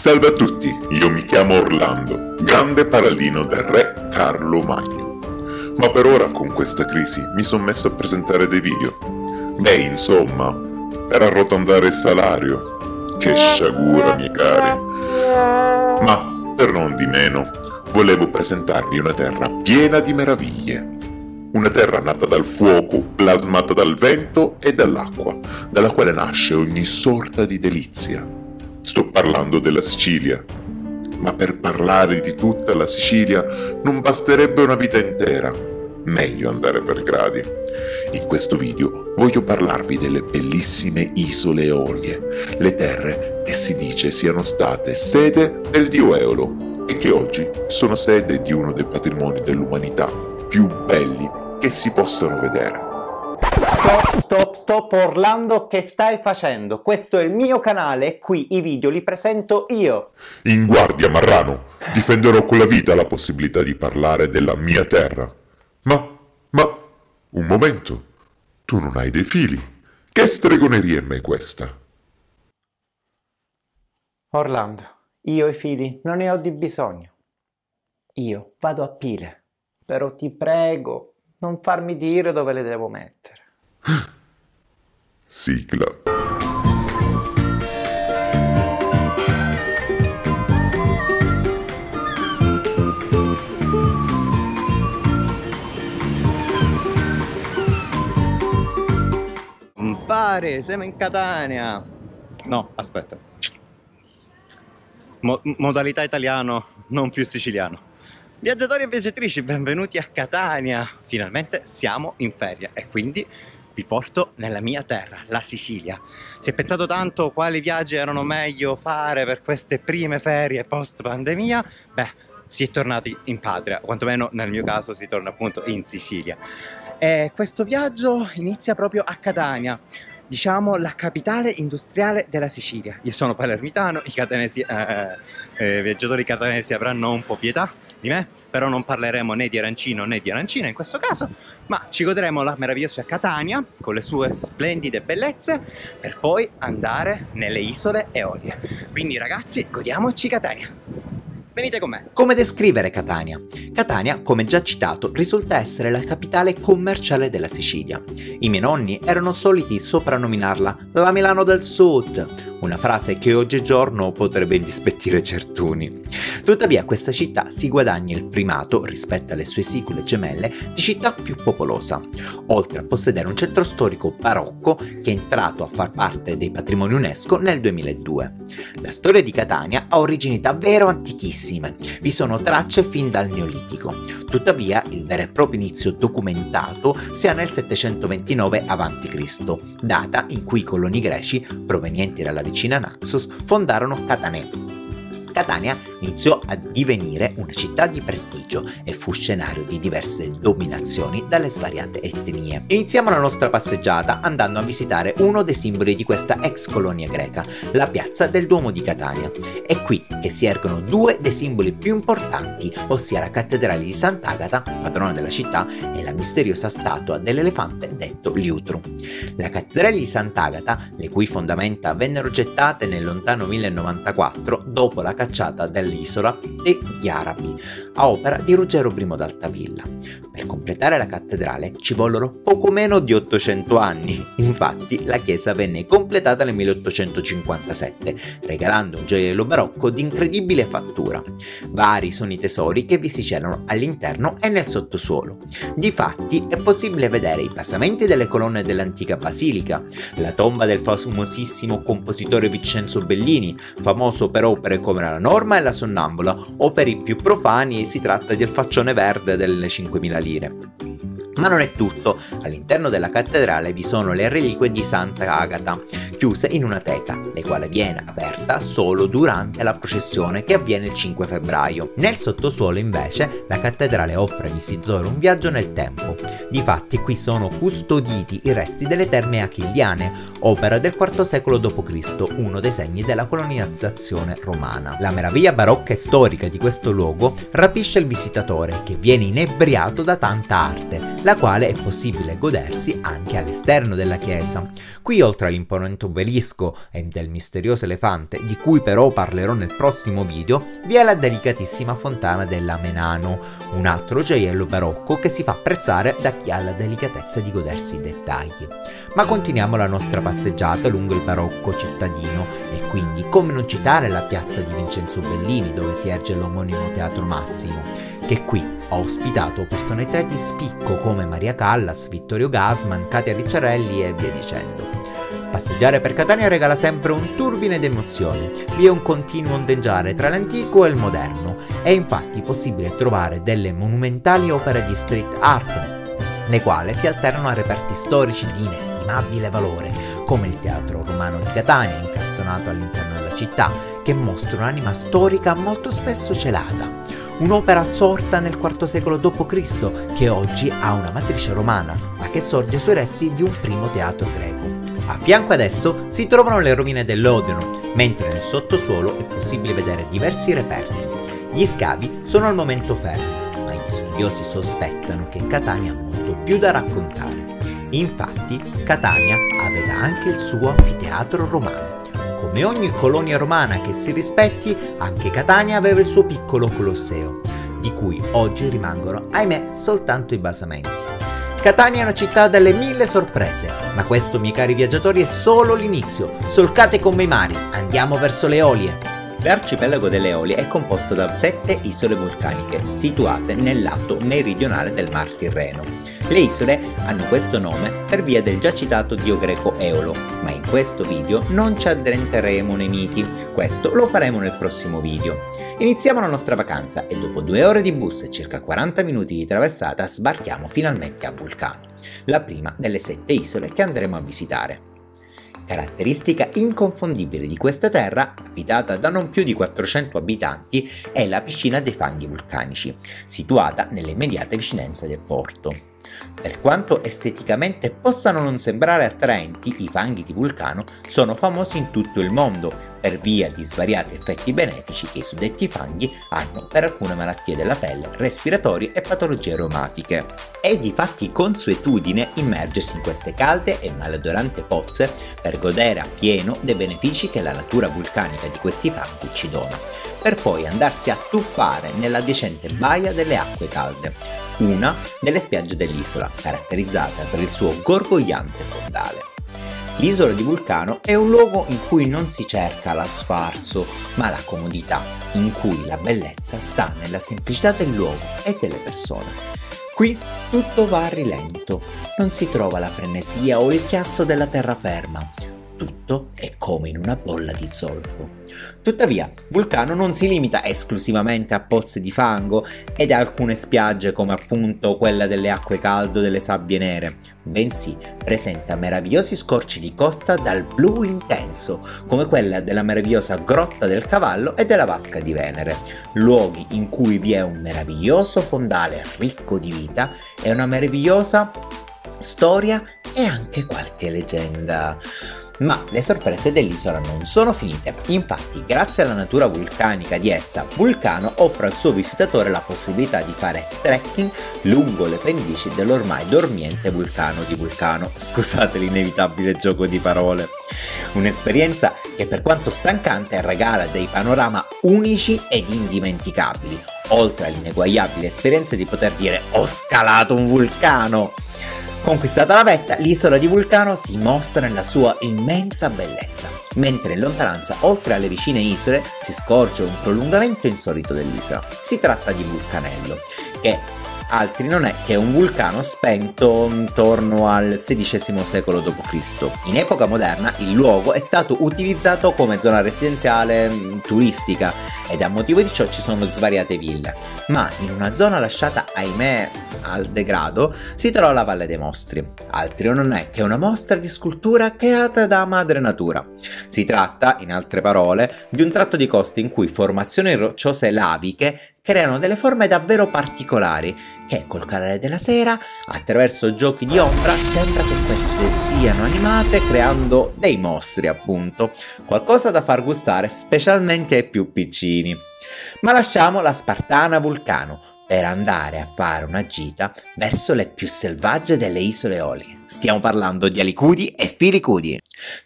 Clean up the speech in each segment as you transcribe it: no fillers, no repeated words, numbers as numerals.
Salve a tutti, io mi chiamo Orlando, grande paladino del re Carlo Magno. Ma per ora con questa crisi mi sono messo a presentare dei video. Beh, insomma, per arrotondare il salario. Che sciagura, miei cari. Ma, per non di meno, volevo presentarvi una terra piena di meraviglie. Una terra nata dal fuoco, plasmata dal vento e dall'acqua, dalla quale nasce ogni sorta di delizia. Sto parlando della Sicilia. Ma per parlare di tutta la Sicilia non basterebbe una vita intera. Meglio andare per gradi. In questo video voglio parlarvi delle bellissime isole Eolie, le terre che si dice siano state sede del dio Eolo e che oggi sono sede di uno dei patrimoni dell'umanità più belli che si possono vedere. Stop Orlando, che stai facendo? Questo è il mio canale e qui i video li presento io. In guardia, marrano, difenderò con la vita la possibilità di parlare della mia terra. Ma, un momento, tu non hai dei fili? Che stregoneria è mai questa? Orlando, io i fili non ne ho di bisogno. Io vado a pile, però ti prego, non farmi dire dove le devo mettere. Sigla. Compare, siamo in Catania. No, aspetta. Modalità italiano, non più siciliano. Viaggiatori e viaggiatrici, benvenuti a Catania. Finalmente siamo in ferie e quindi vi porto nella mia terra, la Sicilia. Si è pensato tanto quali viaggi erano meglio fare per queste prime ferie post pandemia. Beh, si è tornati in patria, quantomeno nel mio caso si torna appunto in Sicilia. E questo viaggio inizia proprio a Catania, diciamo la capitale industriale della Sicilia. Io sono palermitano, i catanesi, viaggiatori catanesi avranno un po' pietà di me, però non parleremo né di arancino né di arancina in questo caso, ma ci godremo la meravigliosa Catania con le sue splendide bellezze per poi andare nelle isole Eolie. Quindi ragazzi, godiamoci Catania! Venite con me! Come descrivere Catania? Catania, come già citato, risulta essere la capitale commerciale della Sicilia. I miei nonni erano soliti soprannominarla la Milano del Sud, una frase che oggigiorno potrebbe indispettire certuni. Tuttavia questa città si guadagna il primato, rispetto alle sue sicule gemelle, di città più popolosa, oltre a possedere un centro storico barocco che è entrato a far parte dei patrimoni UNESCO nel 2002. La storia di Catania ha origini davvero antichissime. Vi sono tracce fin dal Neolitico. Tuttavia, il vero e proprio inizio documentato si ha nel 729 a.C., data in cui i coloni greci, provenienti dalla vicina Naxos, fondarono Catanea. Catania iniziò a divenire una città di prestigio e fu scenario di diverse dominazioni dalle svariate etnie. Iniziamo la nostra passeggiata andando a visitare uno dei simboli di questa ex colonia greca, la piazza del Duomo di Catania. È qui che si ergono due dei simboli più importanti, ossia la cattedrale di Sant'Agata, patrona della città, e la misteriosa statua dell'elefante detto Liutru. La cattedrale di Sant'Agata, le cui fondamenta vennero gettate nel lontano 1094 dopo la cacciata dell'isola degli Arabi, a opera di Ruggero I d'Altavilla. Per completare la cattedrale ci vollero poco meno di 800 anni, infatti la chiesa venne completata nel 1857, regalando un gioiello barocco di incredibile fattura. Vari sono i tesori che vi si celano all'interno e nel sottosuolo. Difatti è possibile vedere i basamenti delle colonne dell'antica basilica, la tomba del famosissimo compositore Vincenzo Bellini, famoso per opere come La Norma e La Sonnambula, o per i più profani si tratta del faccione verde delle 5.000 lire. Ma non è tutto, all'interno della cattedrale vi sono le reliquie di Santa Agata, chiuse in una teca, la quale viene aperta solo durante la processione che avviene il 5 febbraio. Nel sottosuolo invece la cattedrale offre ai visitatori un viaggio nel tempo. Difatti qui sono custoditi i resti delle terme achilliane, opera del IV secolo d.C., uno dei segni della colonizzazione romana. La meraviglia barocca e storica di questo luogo rapisce il visitatore che viene inebriato da tanta arte, la quale è possibile godersi anche all'esterno della chiesa. Qui, oltre all'imponente obelisco e del misterioso elefante, di cui però parlerò nel prossimo video, vi è la delicatissima fontana della Menano, un altro gioiello barocco che si fa apprezzare da chi ha la delicatezza di godersi i dettagli. Ma continuiamo la nostra passeggiata lungo il barocco cittadino e quindi come non citare la piazza di Vincenzo Bellini, dove si erge l'omonimo Teatro Massimo, che qui ha ospitato personalità di spicco come Maria Callas, Vittorio Gassman, Katia Ricciarelli e via dicendo. Passeggiare per Catania regala sempre un turbine di emozioni, vi è un continuo ondeggiare tra l'antico e il moderno, è infatti possibile trovare delle monumentali opere di street art, le quali si alternano a reperti storici di inestimabile valore, come il Teatro Romano di Catania, incastonato all'interno della città, che mostra un'anima storica molto spesso celata. Un'opera sorta nel IV secolo d.C., che oggi ha una matrice romana, ma che sorge sui resti di un primo teatro greco. A fianco ad esso si trovano le rovine dell'Odeon, mentre nel sottosuolo è possibile vedere diversi reperti. Gli scavi sono al momento fermi, ma gli studiosi sospettano che Catania ha molto più da raccontare. Infatti, Catania aveva anche il suo anfiteatro romano. Come ogni colonia romana che si rispetti, anche Catania aveva il suo piccolo Colosseo, di cui oggi rimangono, ahimè, soltanto i basamenti. Catania è una città dalle 1000 sorprese, ma questo, miei cari viaggiatori, è solo l'inizio. Solcate come i mari, andiamo verso le Eolie. L'arcipelago delle Eolie è composto da 7 isole vulcaniche, situate nel lato meridionale del Mar Tirreno. Le isole hanno questo nome per via del già citato dio greco Eolo, ma in questo video non ci addentreremo nei miti, questo lo faremo nel prossimo video. Iniziamo la nostra vacanza e dopo 2 ore di bus e circa 40 minuti di traversata sbarchiamo finalmente a Vulcano, la prima delle 7 isole che andremo a visitare. Caratteristica inconfondibile di questa terra, abitata da non più di 400 abitanti, è la piscina dei fanghi vulcanici, situata nell'immediata vicinanza del porto. Per quanto esteticamente possano non sembrare attraenti, i fanghi di Vulcano sono famosi in tutto il mondo per via di svariati effetti benefici che i suddetti fanghi hanno per alcune malattie della pelle, respiratorie e patologie aromatiche. È difatti consuetudine immergersi in queste calde e maleodoranti pozze per godere appieno dei benefici che la natura vulcanica di questi fanghi ci dona, per poi andarsi a tuffare nell'adiacente baia delle acque calde, una delle spiagge dell'isola, caratterizzata per il suo gorgogliante fondale. L'isola di Vulcano è un luogo in cui non si cerca la sfarzo, ma la comodità, in cui la bellezza sta nella semplicità del luogo e delle persone. Qui tutto va a rilento, non si trova la frenesia o il chiasso della terraferma. Tutto è come in una bolla di zolfo. Tuttavia, Vulcano non si limita esclusivamente a pozze di fango ed a alcune spiagge come appunto quella delle acque calde o delle sabbie nere, bensì presenta meravigliosi scorci di costa dal blu intenso, come quella della meravigliosa Grotta del Cavallo e della Vasca di Venere, luoghi in cui vi è un meraviglioso fondale ricco di vita e una meravigliosa storia e anche qualche leggenda. Ma le sorprese dell'isola non sono finite, infatti grazie alla natura vulcanica di essa, Vulcano offre al suo visitatore la possibilità di fare trekking lungo le pendici dell'ormai dormiente vulcano di Vulcano, scusate l'inevitabile gioco di parole. Un'esperienza che per quanto stancante regala dei panorama unici ed indimenticabili, oltre all'ineguagliabile esperienza di poter dire "ho scalato un vulcano". Conquistata la vetta, l'isola di Vulcano si mostra nella sua immensa bellezza, mentre in lontananza, oltre alle vicine isole, si scorge un prolungamento insolito dell'isola. Si tratta di Vulcanello, che altri non è che un vulcano spento intorno al XVI secolo d.C. In epoca moderna il luogo è stato utilizzato come zona residenziale turistica ed a motivo di ciò ci sono svariate ville, ma in una zona lasciata, ahimè, al degrado si trova la Valle dei Mostri, altro non è che una mostra di scultura creata da madre natura. Si tratta, in altre parole, di un tratto di costa in cui formazioni rocciose laviche creano delle forme davvero particolari che col calare della sera, attraverso giochi di ombra, sembra che queste siano animate creando dei mostri, appunto, qualcosa da far gustare specialmente ai più piccini. Ma lasciamo la spartana Vulcano per andare a fare una gita verso le più selvagge delle isole Eolie. Stiamo parlando di Alicudi e Filicudi.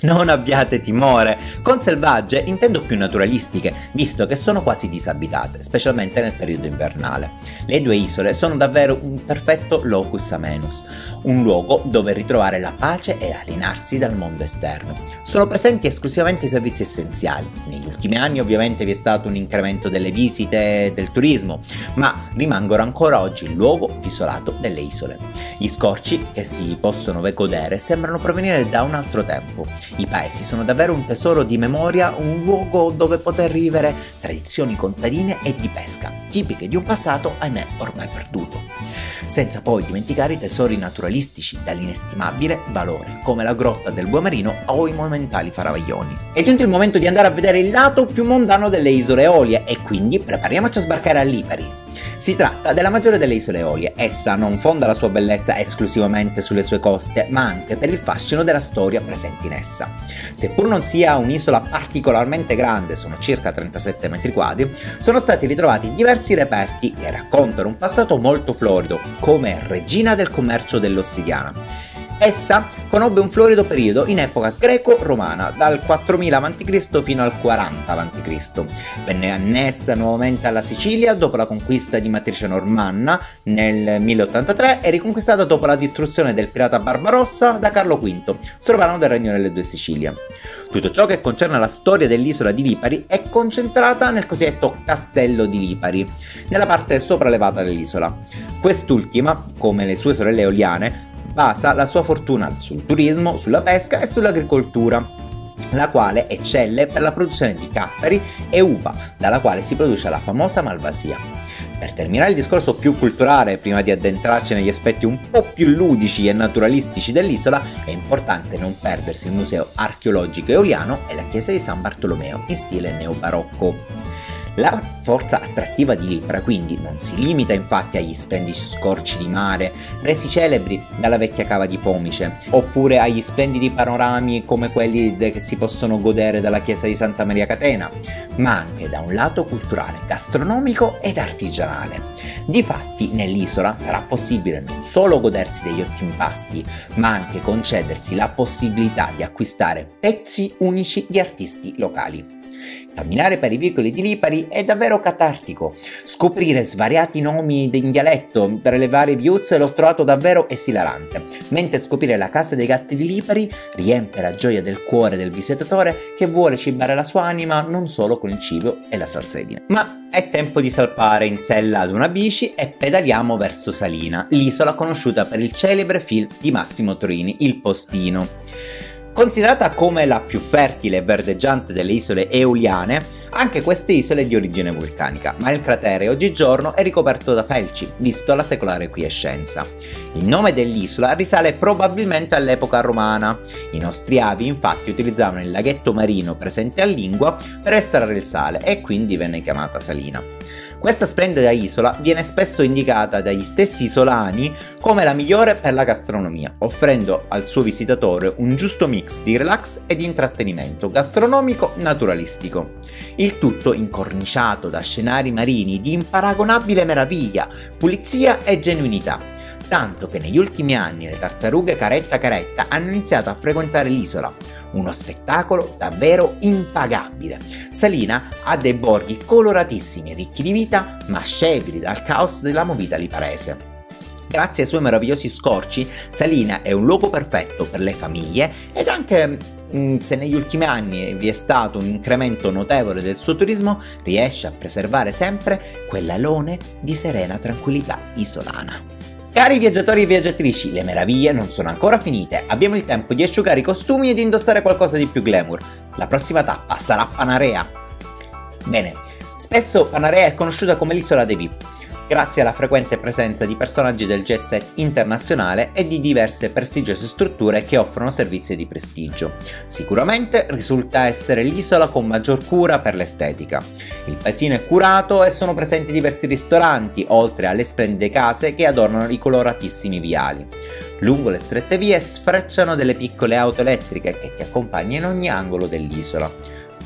Non abbiate timore, con selvagge intendo più naturalistiche, visto che sono quasi disabitate, specialmente nel periodo invernale. Le due isole sono davvero un perfetto locus amenus, un luogo dove ritrovare la pace e alienarsi dal mondo esterno. Sono presenti esclusivamente i servizi essenziali. Negli ultimi anni ovviamente vi è stato un incremento delle visite e del turismo, ma rimangono ancora oggi il luogo più isolato delle isole. Gli scorci che si possono godere sembrano provenire da un altro tempo. I paesi sono davvero un tesoro di memoria, un luogo dove poter rivivere tradizioni contadine e di pesca, tipiche di un passato, ahimè, ormai perduto. Senza poi dimenticare i tesori naturalistici dall'inestimabile valore, come la grotta del Buomarino o i monumentali faraglioni. È giunto il momento di andare a vedere il lato più mondano delle isole Eolie e quindi prepariamoci a sbarcare a Lipari. Si tratta della maggiore delle isole Eolie. Essa non fonda la sua bellezza esclusivamente sulle sue coste, ma anche per il fascino della storia presente in essa. Seppur non sia un'isola particolarmente grande, sono circa 37 metri quadri, sono stati ritrovati diversi reperti che raccontano un passato molto florido, come regina del commercio dell'ossidiana. Essa conobbe un florido periodo in epoca greco-romana, dal 4000 a.C. fino al 40 a.C. Venne annessa nuovamente alla Sicilia dopo la conquista di matrice normanna nel 1083 e riconquistata dopo la distruzione del pirata Barbarossa da Carlo V, sovrano del Regno delle Due Sicilie. Tutto ciò che concerne la storia dell'isola di Lipari è concentrata nel cosiddetto Castello di Lipari, nella parte sopraelevata dell'isola. Quest'ultima, come le sue sorelle eoliane, basa la sua fortuna sul turismo, sulla pesca e sull'agricoltura, la quale eccelle per la produzione di capperi e uva, dalla quale si produce la famosa Malvasia. Per terminare il discorso più culturale, prima di addentrarci negli aspetti un po' più ludici e naturalistici dell'isola, è importante non perdersi il museo archeologico eoliano e la chiesa di San Bartolomeo in stile neobarocco. La forza attrattiva di Lipra quindi non si limita infatti agli splendidi scorci di mare, resi celebri dalla vecchia cava di Pomice, oppure agli splendidi panorami come quelli che si possono godere dalla chiesa di Santa Maria Catena, ma anche da un lato culturale, gastronomico ed artigianale. Difatti nell'isola sarà possibile non solo godersi degli ottimi pasti, ma anche concedersi la possibilità di acquistare pezzi unici di artisti locali. Camminare per i vicoli di Lipari è davvero catartico. Scoprire svariati nomi in dialetto tra le varie viuzze l'ho trovato davvero esilarante, mentre scoprire la casa dei gatti di Lipari riempie la gioia del cuore del visitatore che vuole cibare la sua anima non solo con il cibo e la salsedine. Ma è tempo di salpare in sella ad una bici e pedaliamo verso Salina, l'isola conosciuta per il celebre film di Massimo Troini, Il Postino. Considerata come la più fertile e verdeggiante delle isole eoliane, anche queste isole è di origine vulcanica, ma il cratere oggigiorno è ricoperto da felci, visto la secolare quiescenza. Il nome dell'isola risale probabilmente all'epoca romana. I nostri avi infatti utilizzavano il laghetto marino presente a Lingua per estrarre il sale e quindi venne chiamata Salina. Questa splendida isola viene spesso indicata dagli stessi isolani come la migliore per la gastronomia, offrendo al suo visitatore un giusto mix di relax e di intrattenimento gastronomico naturalistico. Il tutto incorniciato da scenari marini di imparagonabile meraviglia, pulizia e genuinità. Tanto che negli ultimi anni le tartarughe caretta caretta hanno iniziato a frequentare l'isola, uno spettacolo davvero impagabile. Salina ha dei borghi coloratissimi, ricchi di vita, ma scevri dal caos della movida liparese. Grazie ai suoi meravigliosi scorci, Salina è un luogo perfetto per le famiglie ed anche se negli ultimi anni vi è stato un incremento notevole del suo turismo, riesce a preservare sempre quell'alone di serena tranquillità isolana. Cari viaggiatori e viaggiatrici, le meraviglie non sono ancora finite, abbiamo il tempo di asciugare i costumi e di indossare qualcosa di più glamour. La prossima tappa sarà Panarea. Bene, spesso Panarea è conosciuta come l'isola dei VIP, grazie alla frequente presenza di personaggi del jet set internazionale e di diverse prestigiose strutture che offrono servizi di prestigio. Sicuramente risulta essere l'isola con maggior cura per l'estetica. Il paesino è curato e sono presenti diversi ristoranti, oltre alle splendide case che adornano i coloratissimi viali. Lungo le strette vie sfrecciano delle piccole auto elettriche che ti accompagnano in ogni angolo dell'isola.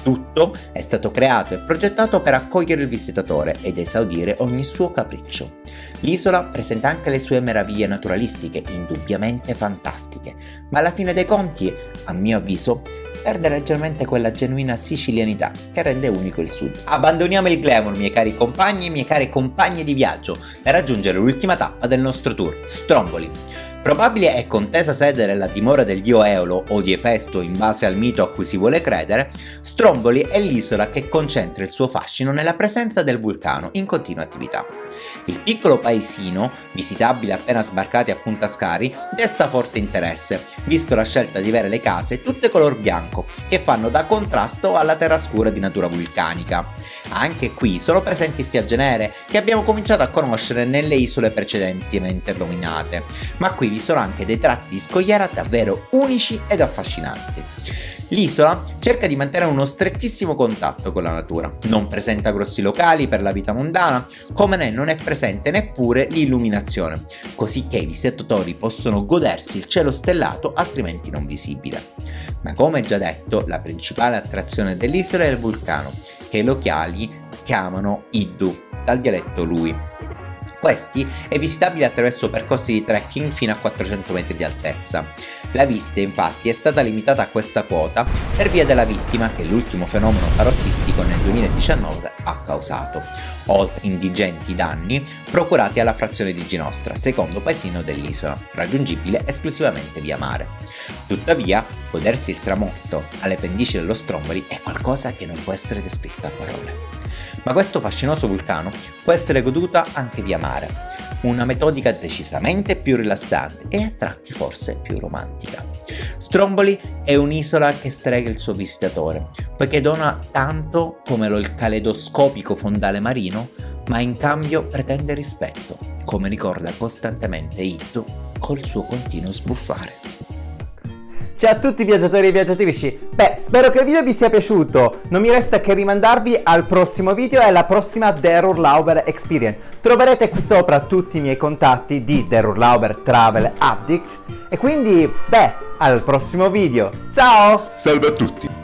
Tutto è stato creato e progettato per accogliere il visitatore ed esaudire ogni suo capriccio. L'isola presenta anche le sue meraviglie naturalistiche, indubbiamente fantastiche, ma alla fine dei conti, a mio avviso, perde leggermente quella genuina sicilianità che rende unico il sud. Abbandoniamo il glamour, miei cari compagni e mie care compagne di viaggio, per raggiungere l'ultima tappa del nostro tour, Stromboli. Probabile e contesa sede della dimora del dio Eolo o di Efesto in base al mito a cui si vuole credere, Stromboli è l'isola che concentra il suo fascino nella presenza del vulcano in continua attività. Il piccolo paesino, visitabile appena sbarcati a Punta Scari, desta forte interesse, visto la scelta di avere le case tutte color bianco, che fanno da contrasto alla terra scura di natura vulcanica. Anche qui sono presenti spiagge nere, che abbiamo cominciato a conoscere nelle isole precedentemente nominate, ma qui vi sono anche dei tratti di scogliera davvero unici ed affascinanti. L'isola cerca di mantenere uno strettissimo contatto con la natura, non presenta grossi locali per la vita mondana, come non è presente neppure l'illuminazione, così che i visitatori possono godersi il cielo stellato altrimenti non visibile. Ma come già detto, la principale attrazione dell'isola è il vulcano, che i locali chiamano Iddu, dal dialetto Lui. Questi è visitabile attraverso percorsi di trekking fino a 400 metri di altezza. La visita infatti è stata limitata a questa quota per via della vittima che l'ultimo fenomeno parossistico nel 2019 ha causato, oltre indigenti danni procurati alla frazione di Ginostra, secondo paesino dell'isola, raggiungibile esclusivamente via mare. Tuttavia, godersi il tramonto alle pendici dello Stromboli è qualcosa che non può essere descritto a parole. Ma questo fascinoso vulcano può essere goduta anche via mare, una metodica decisamente più rilassante e a tratti forse più romantica. Stromboli è un'isola che strega il suo visitatore, poiché dona tanto come il caleidoscopico fondale marino, ma in cambio pretende rispetto, come ricorda costantemente Iddu col suo continuo sbuffare. Ciao a tutti viaggiatori e viaggiatrici, spero che il video vi sia piaciuto, non mi resta che rimandarvi al prossimo video e alla prossima Der Urlauber Experience. Troverete qui sopra tutti i miei contatti di Der Urlauber Travel Addict e quindi, al prossimo video, ciao! Salve a tutti!